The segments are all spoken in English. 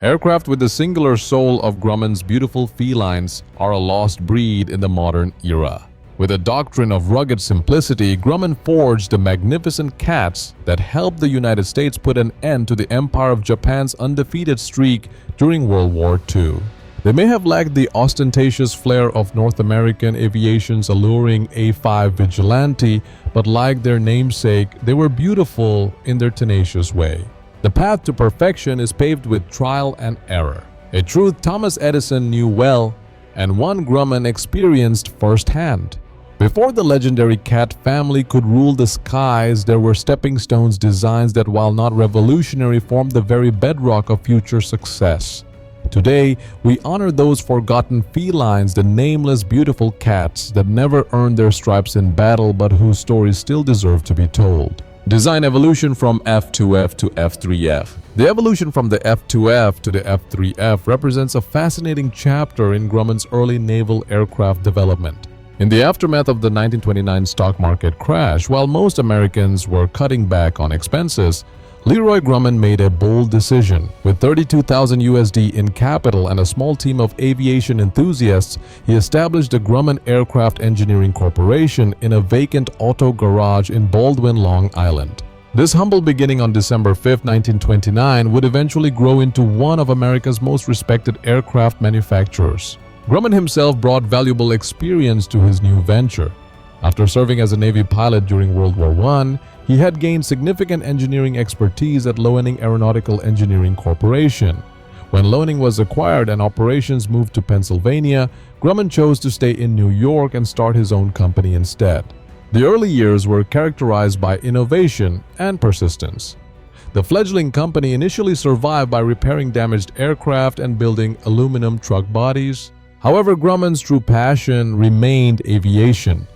Aircraft with the singular soul of Grumman's beautiful felines are a lost breed in the modern era. With a doctrine of rugged simplicity, Grumman forged the magnificent cats that helped the United States put an end to the Empire of Japan's undefeated streak during World War II. They may have lacked the ostentatious flair of North American aviation's alluring A5 Vigilante, but like their namesake, they were beautiful in their tenacious way. The path to perfection is paved with trial and error, a truth Thomas Edison knew well and one Grumman experienced firsthand. Before the legendary cat family could rule the skies, there were stepping stones designs that, while not revolutionary, formed the very bedrock of future success. Today, we honor those forgotten felines, the nameless beautiful cats that never earned their stripes in battle but whose stories still deserve to be told. Design evolution from F2F to F3F. The evolution from the F2F to the F3F represents a fascinating chapter in Grumman's early naval aircraft development. In the aftermath of the 1929 stock market crash, while most Americans were cutting back on expenses, Leroy Grumman made a bold decision. With $32,000 USD in capital and a small team of aviation enthusiasts, he established the Grumman Aircraft Engineering Corporation in a vacant auto garage in Baldwin, Long Island. This humble beginning on December 5, 1929 would eventually grow into one of America's most respected aircraft manufacturers. Grumman himself brought valuable experience to his new venture. After serving as a Navy pilot during World War I, he had gained significant engineering expertise at Loening Aeronautical Engineering Corporation. When Loening was acquired and operations moved to Pennsylvania, Grumman chose to stay in New York and start his own company instead. The early years were characterized by innovation and persistence. The fledgling company initially survived by repairing damaged aircraft and building aluminum truck bodies. However, Grumman's true passion remained aviation.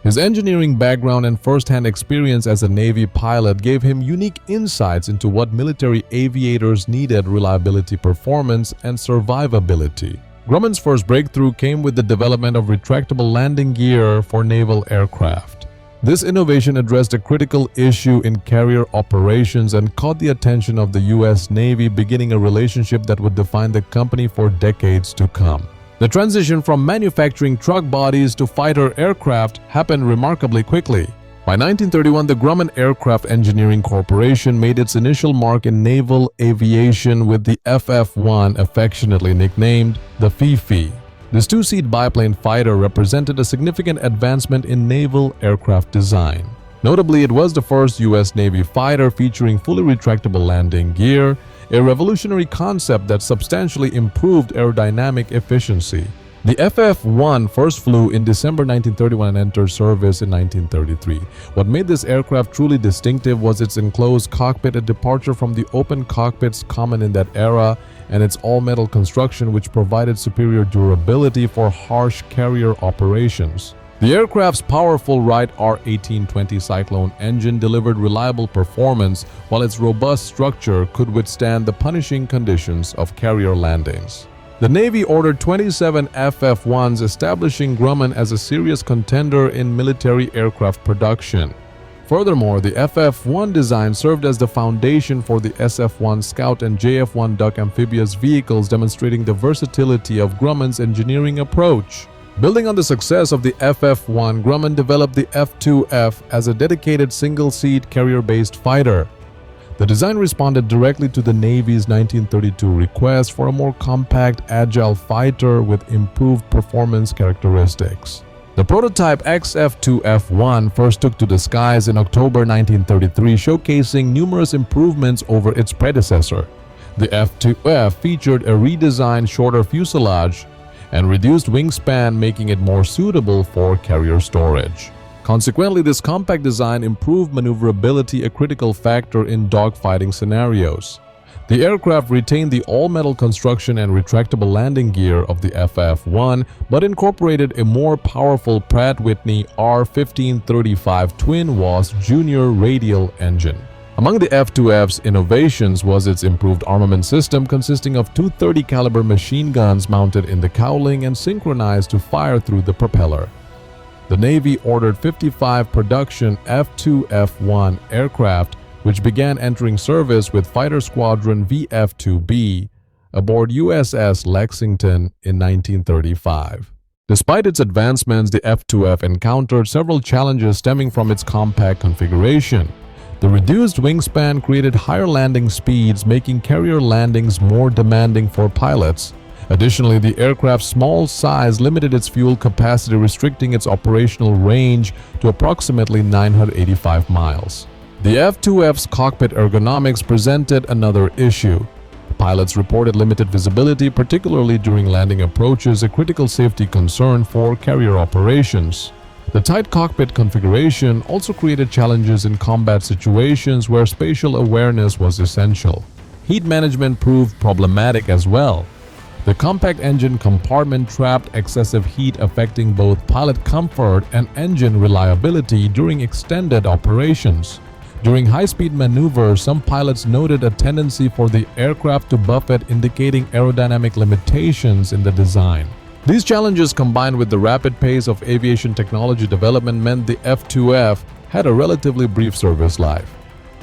His engineering background and first-hand experience as a Navy pilot gave him unique insights into what military aviators needed: reliability, performance, and survivability. Grumman's first breakthrough came with the development of retractable landing gear for naval aircraft. This innovation addressed a critical issue in carrier operations and caught the attention of the U.S. Navy, beginning a relationship that would define the company for decades to come. The transition from manufacturing truck bodies to fighter aircraft happened remarkably quickly. By 1931, the Grumman Aircraft Engineering Corporation made its initial mark in naval aviation with the FF-1, affectionately nicknamed the Fifi. This two-seat biplane fighter represented a significant advancement in naval aircraft design. Notably, it was the first U.S. Navy fighter featuring fully retractable landing gear, a revolutionary concept that substantially improved aerodynamic efficiency. The FF-1 first flew in December 1931 and entered service in 1933. What made this aircraft truly distinctive was its enclosed cockpit, a departure from the open cockpits common in that era, and its all-metal construction, which provided superior durability for harsh carrier operations. The aircraft's powerful Wright R1820 Cyclone engine delivered reliable performance, while its robust structure could withstand the punishing conditions of carrier landings. The Navy ordered 27 FF-1s, establishing Grumman as a serious contender in military aircraft production. Furthermore, the FF-1 design served as the foundation for the SF-1 Scout and JF-1 Duck amphibious vehicles, demonstrating the versatility of Grumman's engineering approach. Building on the success of the FF-1, Grumman developed the F2F as a dedicated single-seat carrier-based fighter. The design responded directly to the Navy's 1932 request for a more compact, agile fighter with improved performance characteristics. The prototype XF2F1 first took to the skies in October 1933, showcasing numerous improvements over its predecessor. The F2F featured a redesigned shorter fuselage and reduced wingspan, making it more suitable for carrier storage. Consequently, this compact design improved maneuverability, a critical factor in dogfighting scenarios. The aircraft retained the all-metal construction and retractable landing gear of the FF-1, but incorporated a more powerful Pratt & Whitney R1535 twin-WAS Junior radial engine. Among the F2F's innovations was its improved armament system, consisting of two 30 caliber machine guns mounted in the cowling and synchronized to fire through the propeller. The Navy ordered 55 production F2F-1 aircraft, which began entering service with Fighter Squadron VF-2B, aboard USS Lexington in 1935. Despite its advancements, the F2F encountered several challenges stemming from its compact configuration. The reduced wingspan created higher landing speeds, making carrier landings more demanding for pilots. Additionally, the aircraft's small size limited its fuel capacity, restricting its operational range to approximately 985 miles. The F2F's cockpit ergonomics presented another issue. Pilots reported limited visibility, particularly during landing approaches, a critical safety concern for carrier operations. The tight cockpit configuration also created challenges in combat situations where spatial awareness was essential. Heat management proved problematic as well. The compact engine compartment trapped excessive heat, affecting both pilot comfort and engine reliability during extended operations. During high-speed maneuvers, some pilots noted a tendency for the aircraft to buffet, indicating aerodynamic limitations in the design. These challenges, combined with the rapid pace of aviation technology development, meant the F2F had a relatively brief service life.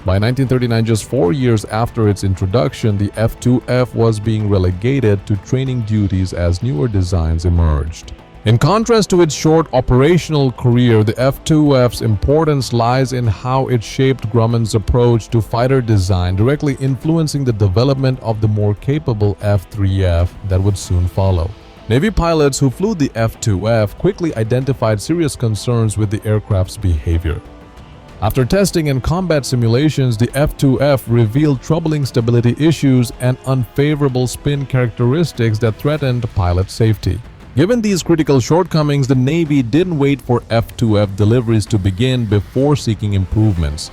By 1939, just 4 years after its introduction, the F2F was being relegated to training duties as newer designs emerged. In contrast to its short operational career, the F2F's importance lies in how it shaped Grumman's approach to fighter design, directly influencing the development of the more capable F3F that would soon follow. Navy pilots who flew the F2F quickly identified serious concerns with the aircraft's behavior. After testing and combat simulations, the F2F revealed troubling stability issues and unfavorable spin characteristics that threatened pilot safety. Given these critical shortcomings, the Navy didn't wait for F2F deliveries to begin before seeking improvements.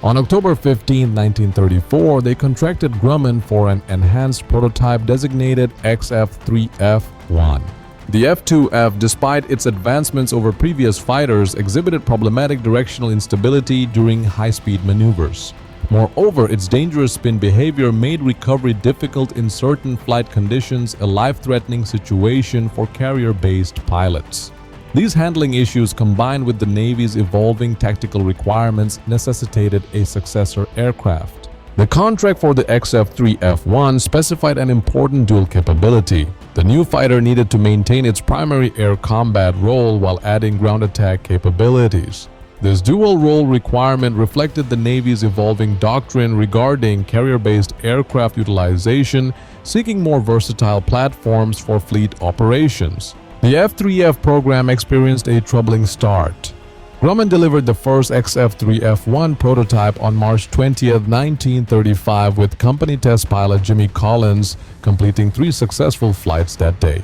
On October 15, 1934, they contracted Grumman for an enhanced prototype designated F3F1. The F2F, despite its advancements over previous fighters, exhibited problematic directional instability during high-speed maneuvers. Moreover, its dangerous spin behavior made recovery difficult in certain flight conditions, a life-threatening situation for carrier-based pilots. These handling issues, combined with the Navy's evolving tactical requirements, necessitated a successor aircraft. The contract for the F3F1 specified an important dual capability. The new fighter needed to maintain its primary air combat role while adding ground attack capabilities. This dual-role requirement reflected the Navy's evolving doctrine regarding carrier-based aircraft utilization, seeking more versatile platforms for fleet operations. The F3F program experienced a troubling start. Grumman delivered the first F3F1 prototype on March 20, 1935, with company test pilot Jimmy Collins completing 3 successful flights that day.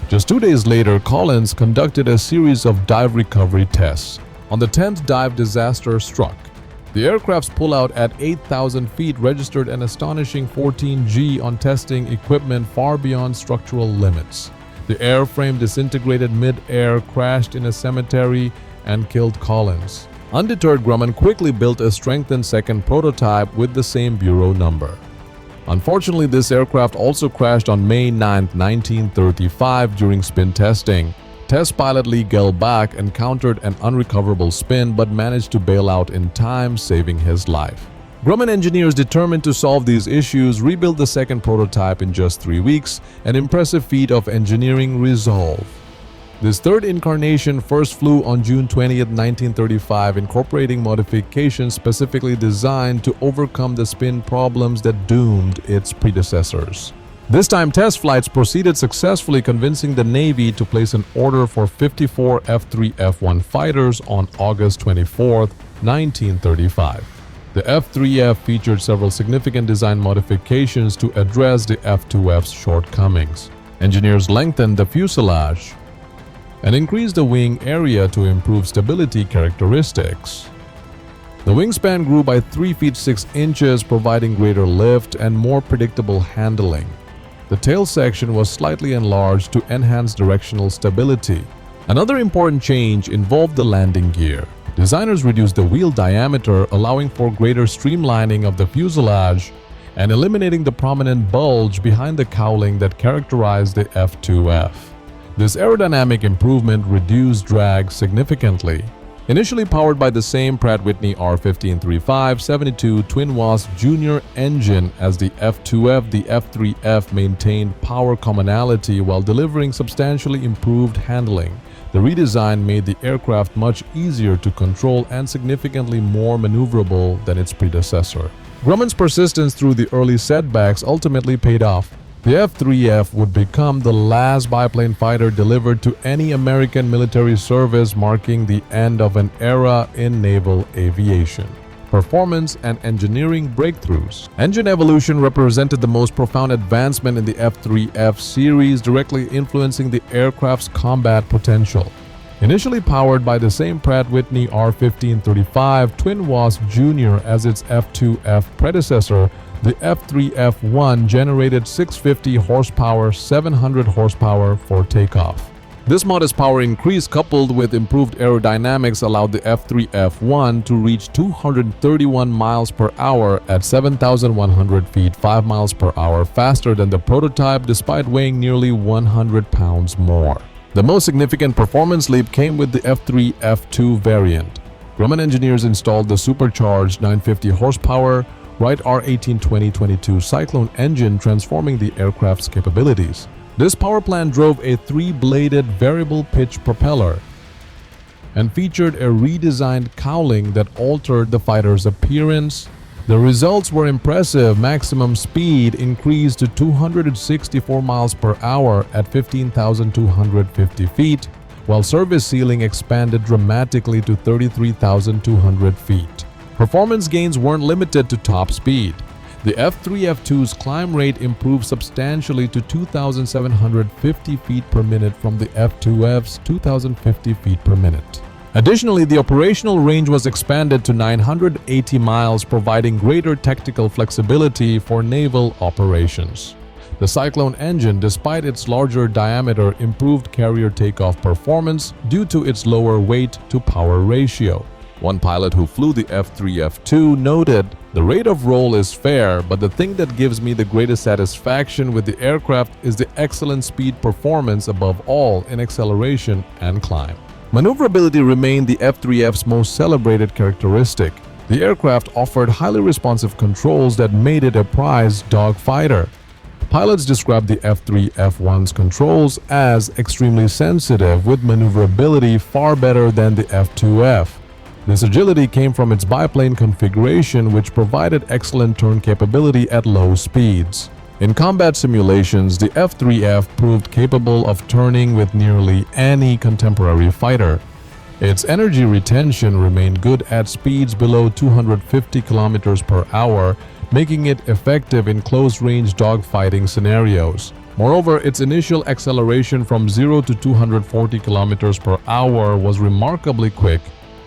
Just 2 days later, Collins conducted a series of dive recovery tests. On the 10th dive, disaster struck. The aircraft's pullout at 8,000 feet registered an astonishing 14 G on testing equipment far beyond structural limits. The airframe disintegrated mid-air, crashed in a cemetery, and killed Collins. Undeterred, Grumman quickly built a strengthened second prototype with the same bureau number. Unfortunately, this aircraft also crashed on May 9, 1935 during spin testing. Test pilot Lee Gelbach encountered an unrecoverable spin but managed to bail out in time, saving his life. Grumman engineers, determined to solve these issues, rebuilt the second prototype in just 3 weeks, an impressive feat of engineering resolve. This third incarnation first flew on June 20, 1935, incorporating modifications specifically designed to overcome the spin problems that doomed its predecessors. This time, test flights proceeded successfully, convincing the Navy to place an order for 54 F3F1 fighters on August 24, 1935. The F3F featured several significant design modifications to address the F2F's shortcomings. Engineers lengthened the fuselage and increased the wing area to improve stability characteristics. The wingspan grew by 3 feet 6 inches, providing greater lift and more predictable handling. The tail section was slightly enlarged to enhance directional stability. Another important change involved the landing gear. Designers reduced the wheel diameter, allowing for greater streamlining of the fuselage and eliminating the prominent bulge behind the cowling that characterized the F2F. This aerodynamic improvement reduced drag significantly. Initially powered by the same Pratt & Whitney R1535 72 twin-wasp Junior engine as the F2F, the F3F maintained power commonality while delivering substantially improved handling. The redesign made the aircraft much easier to control and significantly more maneuverable than its predecessor. Grumman's persistence through the early setbacks ultimately paid off. The F3F would become the last biplane fighter delivered to any American military service, marking the end of an era in naval aviation. Performance and engineering breakthroughs. Engine evolution represented the most profound advancement in the F3F series, directly influencing the aircraft's combat potential. Initially powered by the same Pratt & Whitney R1535 twin-wasp Junior as its F2F predecessor, the F3F1 generated 650 horsepower, 700 horsepower for takeoff. This modest power increase coupled with improved aerodynamics allowed the F3F1 to reach 231 miles per hour at 7,100 feet, 5 miles per hour faster than the prototype despite weighing nearly 100 pounds more. The most significant performance leap came with the F3F2 variant. Grumman engineers installed the supercharged 950 horsepower Wright R1820-22 Cyclone engine, transforming the aircraft's capabilities. This power plant drove a 3-bladed variable pitch propeller and featured a redesigned cowling that altered the fighter's appearance. The results were impressive. Maximum speed increased to 264 miles per hour at 15,250 feet, while service ceiling expanded dramatically to 33,200 feet. Performance gains weren't limited to top speed. The F3F2's climb rate improved substantially to 2,750 feet per minute from the F2F's 2,050 feet per minute. Additionally, the operational range was expanded to 980 miles, providing greater tactical flexibility for naval operations. The Cyclone engine, despite its larger diameter, improved carrier takeoff performance due to its lower weight-to-power ratio. One pilot who flew the F3F2 noted, "The rate of roll is fair, but the thing that gives me the greatest satisfaction with the aircraft is the excellent speed performance, above all in acceleration and climb." Maneuverability remained the F3F's most celebrated characteristic. The aircraft offered highly responsive controls that made it a prized dogfighter. Pilots described the F3F1's controls as extremely sensitive, with maneuverability far better than the F2F. This agility came from its biplane configuration, which provided excellent turn capability at low speeds. In combat simulations, the F3F proved capable of turning with nearly any contemporary fighter. Its energy retention remained good at speeds below 250 km per hour, making it effective in close-range dogfighting scenarios. Moreover, its initial acceleration from 0 to 240 km per hour was remarkably quick,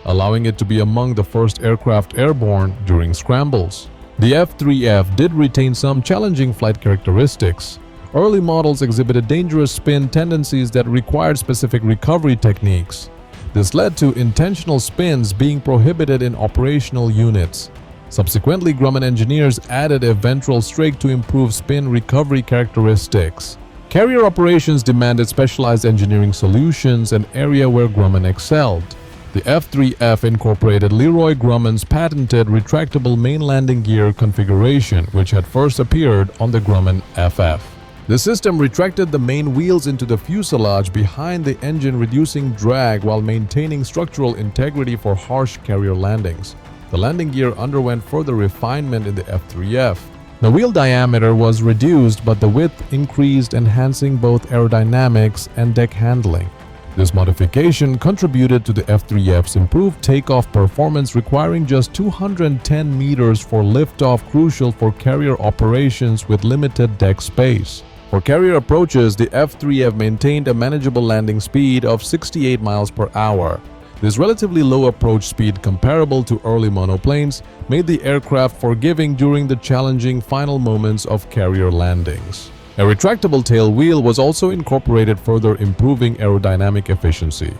allowing it to be among the first aircraft airborne during scrambles. The F3F did retain some challenging flight characteristics. Early models exhibited dangerous spin tendencies that required specific recovery techniques. This led to intentional spins being prohibited in operational units. Subsequently, Grumman engineers added a ventral strake to improve spin recovery characteristics. Carrier operations demanded specialized engineering solutions, an area where Grumman excelled. The F3F incorporated Leroy Grumman's patented retractable main landing gear configuration, which had first appeared on the Grumman FF. The system retracted the main wheels into the fuselage behind the engine, reducing drag while maintaining structural integrity for harsh carrier landings. The landing gear underwent further refinement in the F3F. The wheel diameter was reduced, but the width increased, enhancing both aerodynamics and deck handling. This modification contributed to the F3F's improved takeoff performance, requiring just 210 meters for liftoff, crucial for carrier operations with limited deck space. For carrier approaches, the F3F maintained a manageable landing speed of 68 miles per hour. This relatively low approach speed, comparable to early monoplanes, made the aircraft forgiving during the challenging final moments of carrier landings. A retractable tail wheel was also incorporated, further improving aerodynamic efficiency.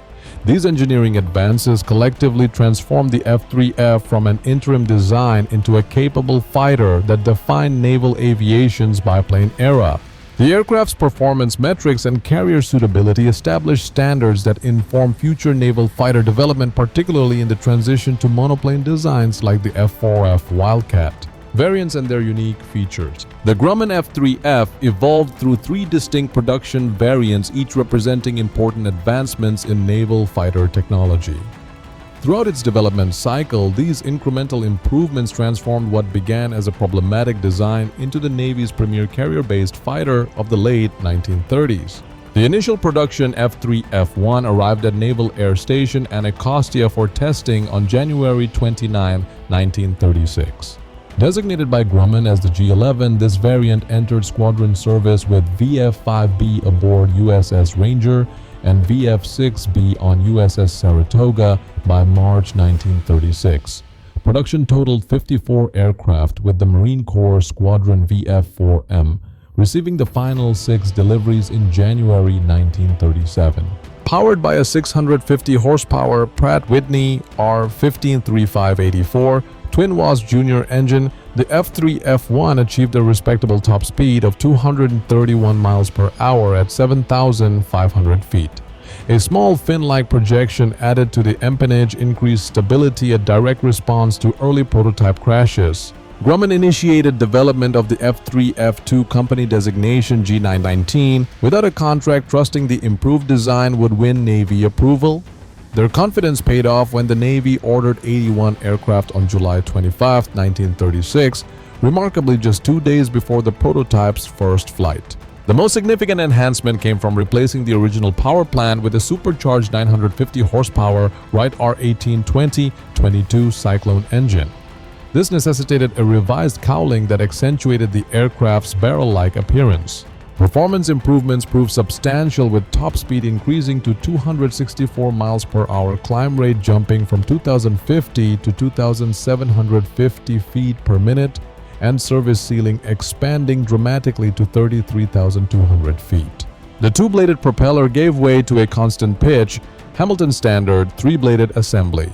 These engineering advances collectively transformed the F3F from an interim design into a capable fighter that defined naval aviation's biplane era. The aircraft's performance metrics and carrier suitability established standards that inform future naval fighter development, particularly in the transition to monoplane designs like the F4F Wildcat. Variants and their unique features. The Grumman F3F evolved through 3 distinct production variants, each representing important advancements in naval fighter technology. Throughout its development cycle, these incremental improvemements transformed what began as a problematic design into the Navy's premier carrier-based fighter of the late 1930s. The initial production F3F-1 arrived at Naval Air Station Anacostia for testing on January 29, 1936. Designated by Grumman as the G11, this variant entered squadron service with VF-5B aboard USS Ranger and VF-6B on USS Saratoga by March 1936. Production totaled 54 aircraft, with the Marine Corps Squadron VF-4M receiving the final 6 deliveries in January 1937. Powered by a 650 horsepower Pratt Whitney R1535-84 twin-WAS Junior engine, the F3F-1 achieved a respectable top speed of 231 miles per hour at 7,500 feet. A small fin-like projection added to the empennage increased stability, a direct response to early prototype crashes. Grumman initiated development of the F3F2 company designation G919 without a contract, trusting the improved design would win Navy approval. Their confidence paid off when the Navy ordered 81 aircraft on July 25, 1936, remarkably just 2 days before the prototype's first flight. The most significant enhancement came from replacing the original power plant with a supercharged 950 horsepower Wright R1820-22 Cyclone engine. This necessitated a revised cowling that accentuated the aircraft's barrel-like appearance. Performance improvements proved substantial, with top speed increasing to 264 miles per hour, climb rate jumping from 2,050 to 2,750 feet per minute, and service ceiling expanding dramatically to 33,200 feet. The 2-bladed propeller gave way to a constant pitch, Hamilton standard 3-bladed assembly.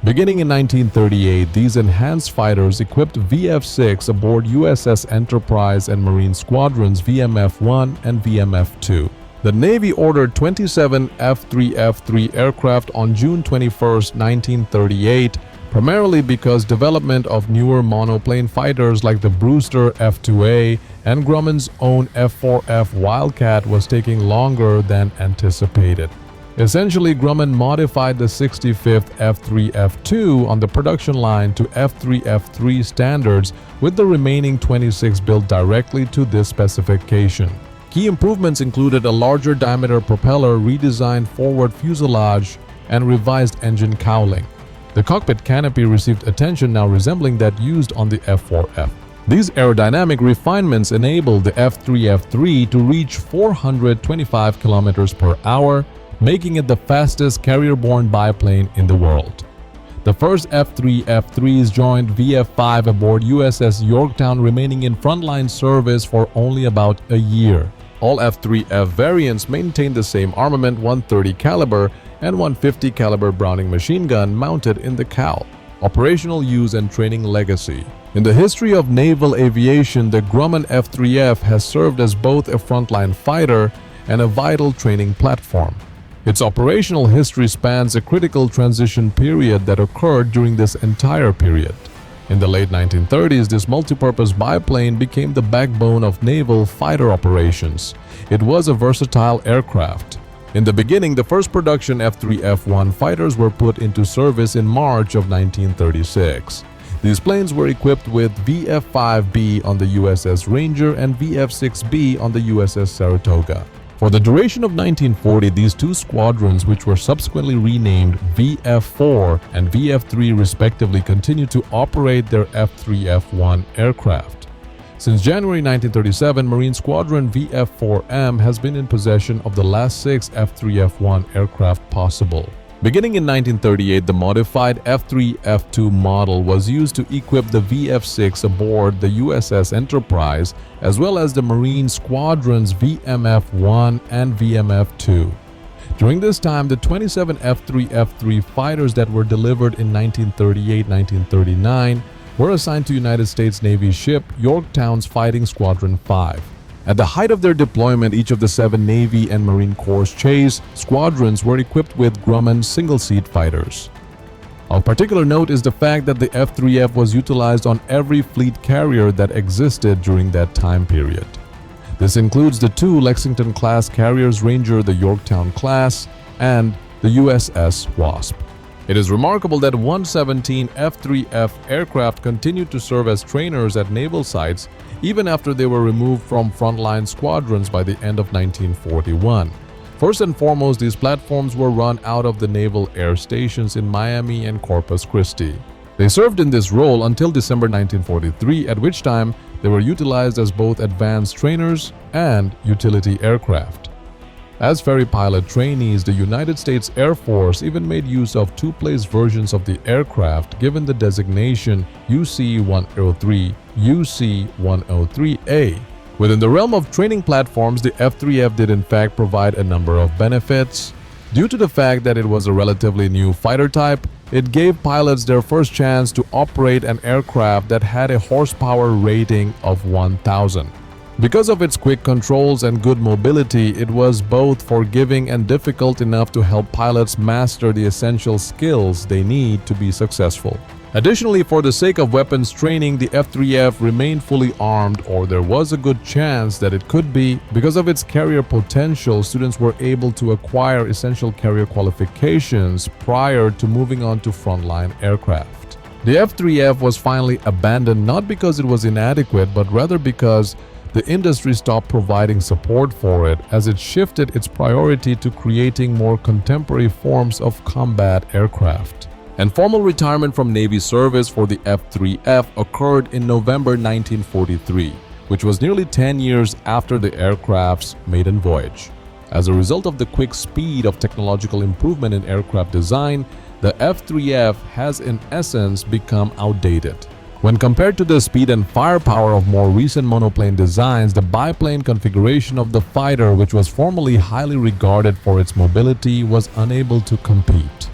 Beginning in 1938, these enhanced fighters equipped VF-6 aboard USS Enterprise and Marine Squadrons VMF-1 and VMF-2. The Navy ordered 27 F3F-3 aircraft on June 21, 1938, primarily because development of newer monoplane fighters like the Brewster F2A and Grumman's own F4F Wildcat was taking longer than anticipated. Essentially, Grumman modified the 65th F3F2 on the production line to F3F3 standards, with the remaining 26 built directly to this specification. Key improvements included a larger diameter propeller, redesigned forward fuselage, and revised engine cowling. The cockpit canopy received attention now resembling that used on the F4F. These aerodynamic refinements enabled the F3F3 to reach 425 km per hour, making it the fastest carrier-borne biplane in the world. The first F3F3s joined VF-5 aboard USS Yorktown, remaining in frontline service for only about a year. All F3F variants maintained the same armament, 130 caliber and 150 caliber Browning machine gun mounted in the cowl. Operational use and training legacy. In the history of naval aviation, the Grumman F3F has served as both a frontline fighter and a vital training platform. Its operational history spans a critical transition period that occurred during this entire period. In the late 1930s, this multipurpose biplane became the backbone of naval fighter operations. It was a versatile aircraft. In the beginning, the first production F3F-1 fighters were put into service in March of 1936. These planes were equipped with VF-5B on the USS Ranger and VF-6B on the USS Saratoga. For the duration of 1940, these two squadrons, which were subsequently renamed VF-4 and VF-3 respectively, continued to operate their F3F-1 aircraft. Since January 1937, Marine Squadron VF-4M has been in possession of the last 6 F3F-1 aircraft possible. Beginning in 1938, the modified F3F2 model was used to equip the VF-6 aboard the USS Enterprise, as well as the Marine Squadron's VMF-1 and VMF-2. During this time, the 27 F3F3 fighters that were delivered in 1938-1939 were assigned to United States Navy ship Yorktown's Fighting Squadron 5. At the height of their deployment, each of the 7 Navy and Marine Corps chase squadrons were equipped with Grumman single-seat fighters. Of particular note is the fact that the F3F was utilized on every fleet carrier that existed during that time period. This includes the 2 Lexington-class carriers Ranger, the Yorktown class, and the USS Wasp. It is remarkable that 117 F3F aircraft continued to serve as trainers at naval sites even after they were removed from frontline squadrons by the end of 1941. First and foremost, these platforms were run out of the naval air stations in Miami and Corpus Christi. They served in this role until December 1943, at which time they were utilized as both advanced trainers and utility aircraft. As ferry pilot trainees, the United States Air Force even made use of 2-place versions of the aircraft given the designation UC-103, UC-103A. Within the realm of training platforms, the F3F did in fact provide a number of benefits. Due to the fact that it was a relatively new fighter type, it gave pilots their first chance to operate an aircraft that had a horsepower rating of 1,000. Because of its quick controls and good mobility, it was both forgiving and difficult enough to help pilots master the essential skills they need to be successful. Additionally, for the sake of weapons training, the F3F remained fully armed, or there was a good chance that it could be. Because of its carrier potential, students were able to acquire essential carrier qualifications prior to moving on to frontline aircraft. The F3F was finally abandoned not because it was inadequate, but rather because the industry stopped providing support for it as it shifted its priority to creating more contemporary forms of combat aircraft. And formal retirement from Navy service for the F3F occurred in November 1943, which was nearly 10 years after the aircraft's maiden voyage. As a result of the quick speed of technological improvement in aircraft design, the F3F has in essence become outdated. When compared to the speed and firepower of more recent monoplane designs, the biplane configuration of the fighter, which was formerly highly regarded for its mobility, was unable to compete.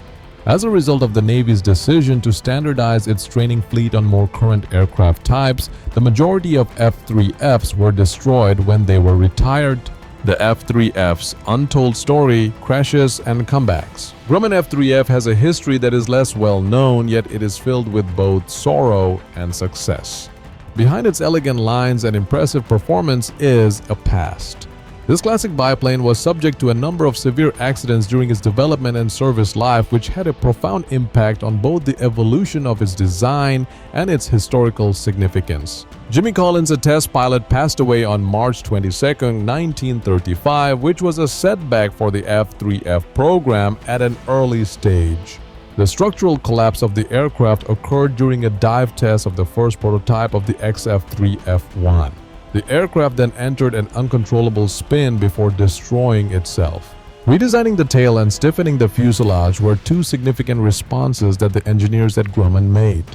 As a result of the Navy's decision to standardize its training fleet on more current aircraft types, the majority of F3Fs were destroyed when they were retired. The F3F's untold story, crashes, and comebacks. Grumman F3F has a history that is less well known, yet it is filled with both sorrow and success. Behind its elegant lines and impressive performance is a past. This classic biplane was subject to a number of severe accidents during its development and service life, which had a profound impact on both the evolution of its design and its historical significance. Jimmy Collins, a test pilot, passed away on March 22, 1935, which was a setback for the F3F program at an early stage. The structural collapse of the aircraft occurred during a dive test of the first prototype of the XF3F1. The aircraft then entered an uncontrollable spin before destroying itself. Redesigning the tail and stiffening the fuselage were 2 significant responses that the engineers at Grumman made.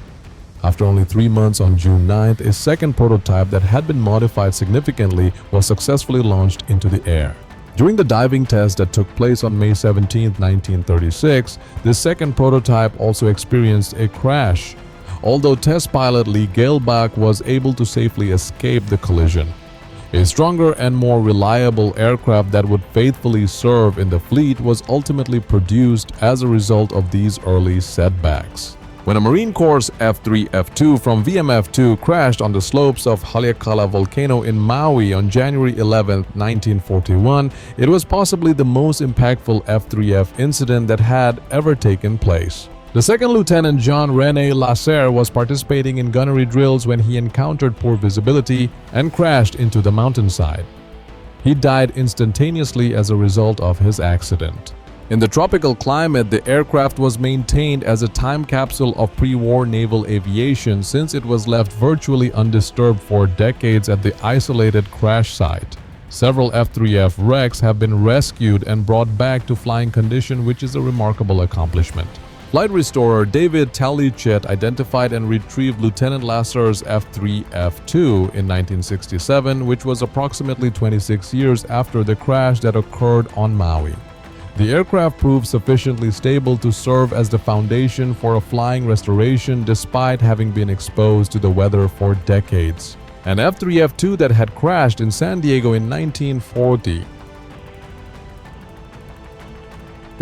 After only 3 months, on June 9th, a second prototype that had been modified significantly was successfully launched into the air. During the diving test that took place on May 17, 1936, this second prototype also experienced a crash, although test pilot Lee Gehlbach was able to safely escape the collision. A stronger and more reliable aircraft that would faithfully serve in the fleet was ultimately produced as a result of these early setbacks. When a Marine Corps F3F2 from VMF2 crashed on the slopes of Haleakala volcano in Maui on January 11, 1941, it was possibly the most impactful F3F incident that had ever taken place. The second Lieutenant John Rene Lasser was participating in gunnery drills when he encountered poor visibility and crashed into the mountainside. He died instantaneously as a result of his accident. In the tropical climate, the aircraft was maintained as a time capsule of pre-war naval aviation since it was left virtually undisturbed for decades at the isolated crash site. Several F3F wrecks have been rescued and brought back to flying condition, which is a remarkable accomplishment. Flight restorer David Taluchet identified and retrieved Lieutenant Lasser's F3F2 in 1967, which was approximately 26 years after the crash that occurred on Maui. The aircraft proved sufficiently stable to serve as the foundation for a flying restoration despite having been exposed to the weather for decades. an F3F2 that had crashed in San Diego in 1940.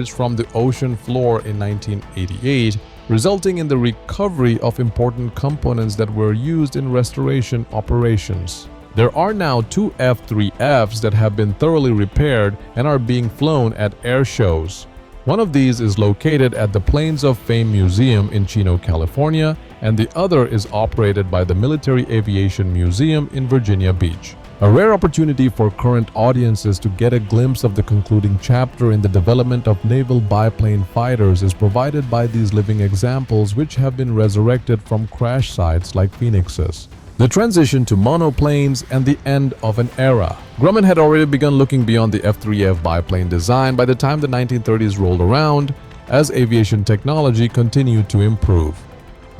From the ocean floor in 1988, resulting in the recovery of important components that were used in restoration operations. There are now 2 F3Fs that have been thoroughly repaired and are being flown at air shows. One of these is located at the Planes of Fame Museum in Chino, California, and the other is operated by the Military Aviation Museum in Virginia Beach. A rare opportunity for current audiences to get a glimpse of the concluding chapter in the development of naval biplane fighters is provided by these living examples which have been resurrected from crash sites like phoenixes. The transition to monoplanes and the end of an era. Grumman had already begun looking beyond the F3F biplane design by the time the 1930s rolled around, as aviation technology continued to improve.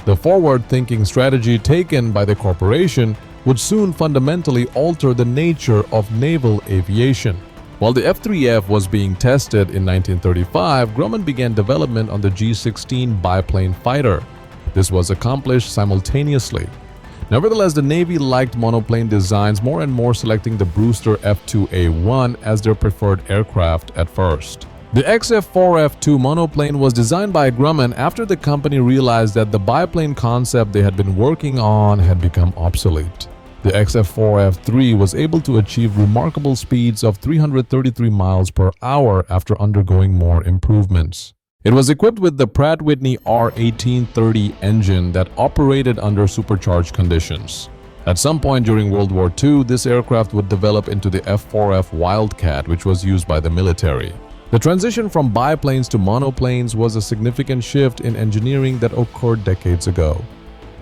The forward-thinking strategy taken by the corporation would soon fundamentally alter the nature of naval aviation. While the F3F was being tested in 1935, Grumman began development on the G-16 biplane fighter. This was accomplished simultaneously. Nevertheless, the Navy liked monoplane designs more and more, selecting the Brewster F2A1 as their preferred aircraft at first. The F4F monoplane was designed by Grumman after the company realized that the biplane concept they had been working on had become obsolete. The F4F was able to achieve remarkable speeds of 333 miles per hour after undergoing more improvements. It was equipped with the Pratt & Whitney R1830 engine that operated under supercharged conditions. At some point during World War II, this aircraft would develop into the F4F Wildcat, which was used by the military. The transition from biplanes to monoplanes was a significant shift in engineering that occurred decades ago.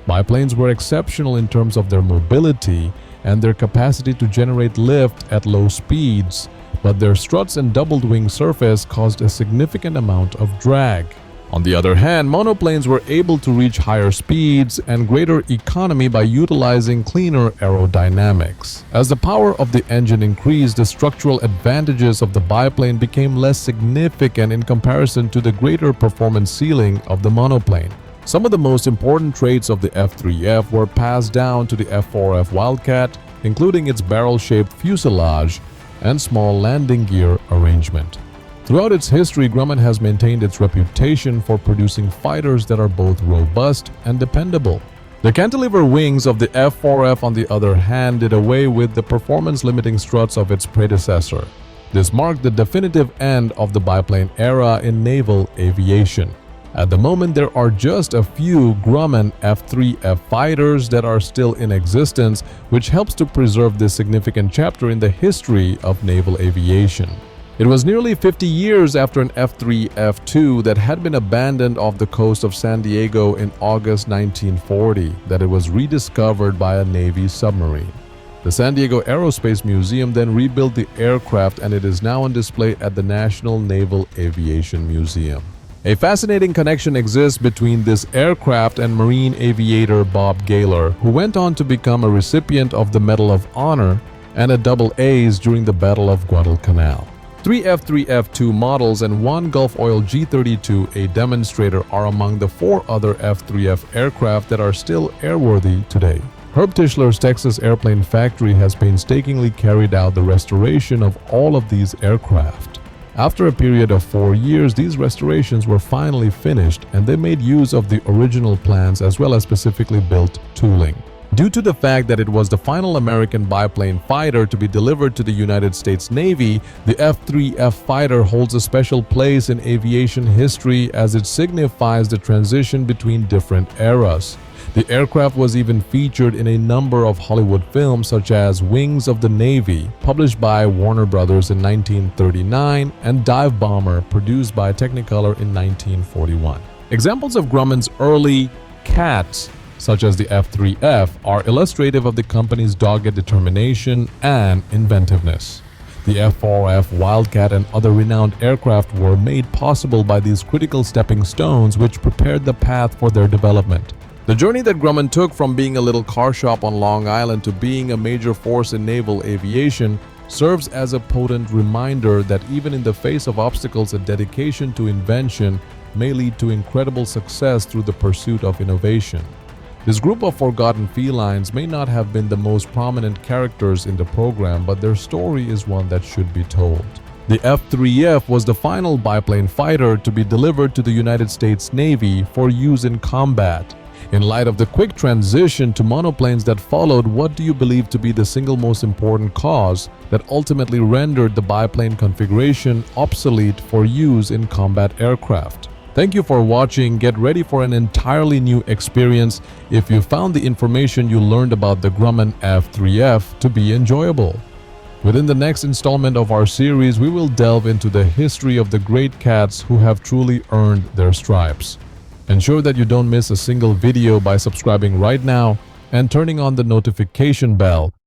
Biplanes were exceptional in terms of their mobility and their capacity to generate lift at low speeds, but their struts and doubled wing surface caused a significant amount of drag. On the other hand, monoplanes were able to reach higher speeds and greater economy by utilizing cleaner aerodynamics. As the power of the engine increased, the structural advantages of the biplane became less significant in comparison to the greater performance ceiling of the monoplane. Some of the most important traits of the F3F were passed down to the F4F Wildcat, including its barrel-shaped fuselage and small landing gear arrangement. Throughout its history, Grumman has maintained its reputation for producing fighters that are both robust and dependable. The cantilever wings of the F4F, on the other hand, did away with the performance-limiting struts of its predecessor. This marked the definitive end of the biplane era in naval aviation. At the moment, there are just a few Grumman F3F fighters that are still in existence, which helps to preserve this significant chapter in the history of naval aviation. It was nearly 50 years after an F3F2 that had been abandoned off the coast of San Diego in August 1940 that it was rediscovered by a Navy submarine. The San Diego Aerospace Museum then rebuilt the aircraft, and it is now on display at the National Naval Aviation Museum. A fascinating connection exists between this aircraft and Marine aviator Bob Gaylor, who went on to become a recipient of the Medal of Honor and a double A's during the Battle of Guadalcanal. 3 F3F2 models and 1 Gulf Oil G32A demonstrator are among the 4 other F3F aircraft that are still airworthy today. Herb Tischler's Texas Airplane Factory has painstakingly carried out the restoration of all of these aircraft. After a period of 4 years, these restorations were finally finished, and they made use of the original plans as well as specifically built tooling. Due to the fact that it was the final American biplane fighter to be delivered to the United States Navy, the F3F fighter holds a special place in aviation history as it signifies the transition between different eras. The aircraft was even featured in a number of Hollywood films such as Wings of the Navy, published by Warner Brothers in 1939, and Dive Bomber, produced by Technicolor in 1941. Examples of Grumman's early cats, such as the F3F, are illustrative of the company's dogged determination and inventiveness. The F4F Wildcat and other renowned aircraft were made possible by these critical stepping stones which prepared the path for their development. The journey that Grumman took from being a little car shop on Long Island to being a major force in naval aviation serves as a potent reminder that even in the face of obstacles, a dedication to invention may lead to incredible success through the pursuit of innovation. This group of forgotten felines may not have been the most prominent characters in the program, but their story is one that should be told. The F3F was the final biplane fighter to be delivered to the United States Navy for use in combat. In light of the quick transition to monoplanes that followed, what do you believe to be the single most important cause that ultimately rendered the biplane configuration obsolete for use in combat aircraft? Thank you for watching. Get ready for an entirely new experience if you found the information you learned about the Grumman F3F to be enjoyable. Within the next installment of our series, we will delve into the history of the great cats who have truly earned their stripes. Ensure that you don't miss a single video by subscribing right now and turning on the notification bell